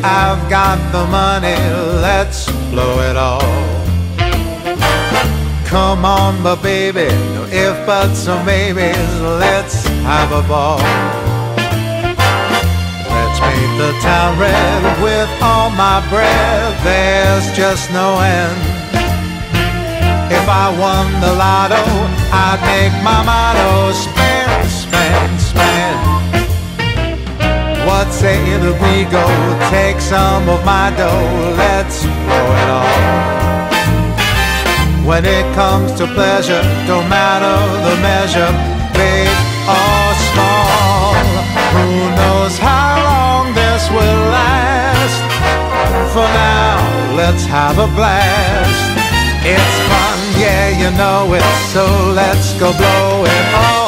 I've got the money, let's blow it all. Come on, but baby, no if, buts, or maybes, let's have a ball. Let's paint the town red with all my bread, there's just no end. If I won the lotto, I'd make my motto, spend, spend, spend. What say that we go take some of my dough, let's blow it all. When it comes to pleasure, don't matter the measure, big or small. Who knows how long this will last? For now, let's have a blast. It's fun, yeah, you know it, so let's go blow it all.